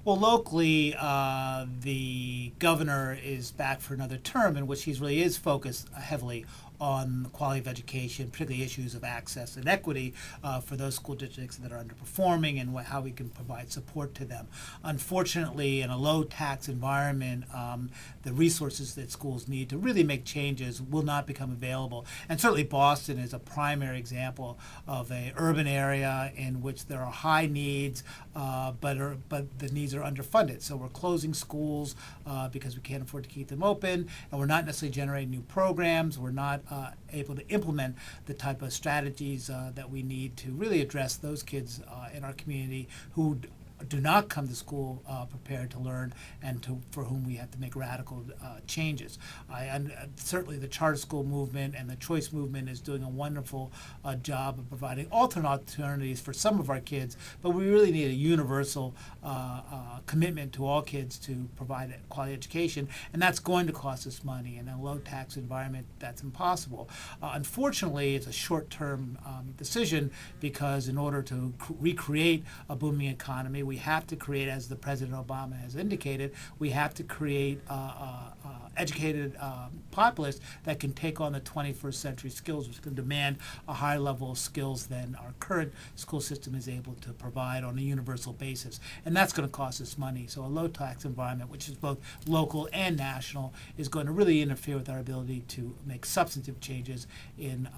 Well, locally, the governor is back for another term in which he really is focused heavily on the quality of education, particularly issues of access and equity for those school districts that are underperforming and how we can provide support to them. Unfortunately, in a low tax environment, the resources that schools need to really make changes will not become available. And certainly Boston is a primary example of an urban area in which there are high needs, but the needs are underfunded. So we're closing schools because we can't afford to keep them open, and we're not necessarily generating new programs. We're not able to implement the type of strategies that we need to really address those kids in our community who do not come to school prepared to learn and for whom we have to make radical changes. Certainly the charter school movement and the choice movement is doing a wonderful job of providing alternate opportunities for some of our kids, but we really need a universal commitment to all kids to provide a quality education, and that's going to cost us money. In a low tax environment, that's impossible. Unfortunately, it's a short-term decision because in order to recreate a booming economy, we have to create, as the President Obama has indicated, we have to create educated populace that can take on the 21st century skills, which can demand a higher level of skills than our current school system is able to provide on a universal basis. And that's going to cost us money. So a low tax environment, which is both local and national, is going to really interfere with our ability to make substantive changes in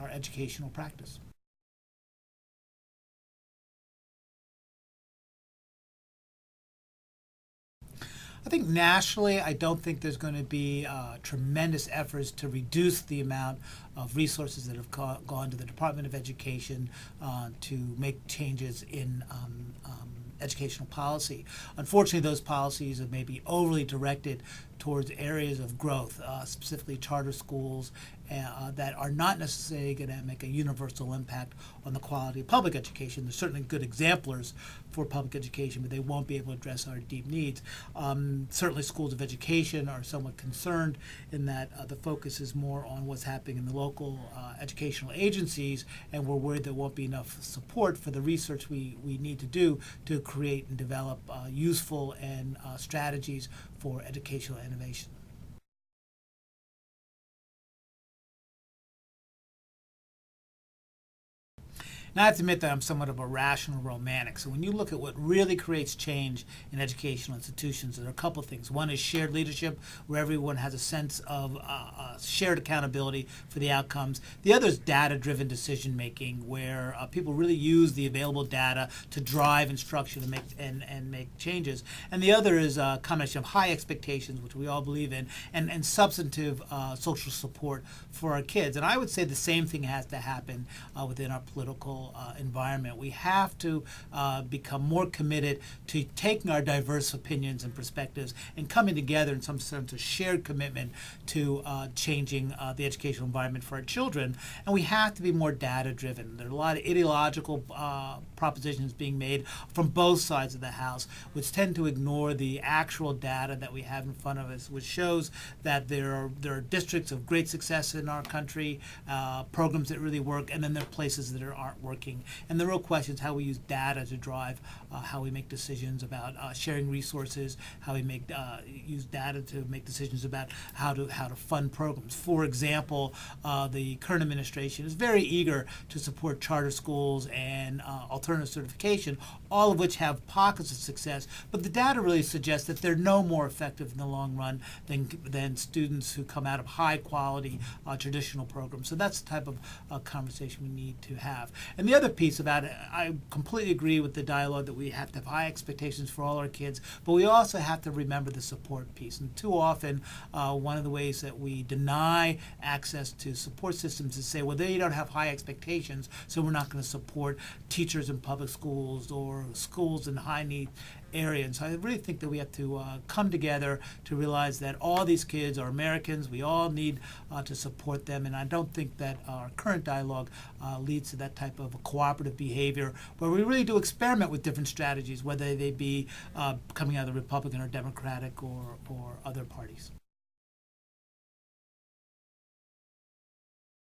our educational practice. I think nationally, I don't think there's going to be tremendous efforts to reduce the amount of resources that have gone to the Department of Education to make changes in educational policy. Unfortunately, those policies are maybe overly directed towards areas of growth, specifically charter schools, that are not necessarily going to make a universal impact on the quality of public education. There's certainly good exemplars for public education, but they won't be able to address our deep needs. Certainly schools of education are somewhat concerned in that the focus is more on what's happening in the local educational agencies, and we're worried there won't be enough support for the research we need to do to create and develop useful and strategies for educational innovation. Now, I have to admit that I'm somewhat of a rational romantic. So when you look at what really creates change in educational institutions, there are a couple of things. One is shared leadership, where everyone has a sense of shared accountability for the outcomes. The other is data-driven decision-making, where people really use the available data to drive instruction and make changes. And the other is a combination of high expectations, which we all believe in, and substantive social support for our kids. And I would say the same thing has to happen within our political environment. We have to become more committed to taking our diverse opinions and perspectives and coming together in some sense of shared commitment to changing the educational environment for our children. And we have to be more data driven. There are a lot of ideological propositions being made from both sides of the House, which tend to ignore the actual data that we have in front of us, which shows that there are districts of great success in our country, programs that really work, and then there are places that aren't working. And the real question is how we use data to drive how we make decisions about sharing resources, how we use data to make decisions about how to fund programs. For example, the current administration is very eager to support charter schools and alternative certification, all of which have pockets of success, but the data really suggests that they're no more effective in the long run than students who come out of high quality traditional programs. So that's the type of conversation we need to have. And the other piece about it, I completely agree with the dialogue that we have to have high expectations for all our kids, but we also have to remember the support piece. And too often, one of the ways that we deny access to support systems is say, well, they don't have high expectations, so we're not going to support teachers in public schools or schools in high need area. And so I really think that we have to come together to realize that all these kids are Americans. We all need to support them. And I don't think that our current dialogue leads to that type of cooperative behavior where we really do experiment with different strategies, whether they be coming out of the Republican or Democratic or other parties.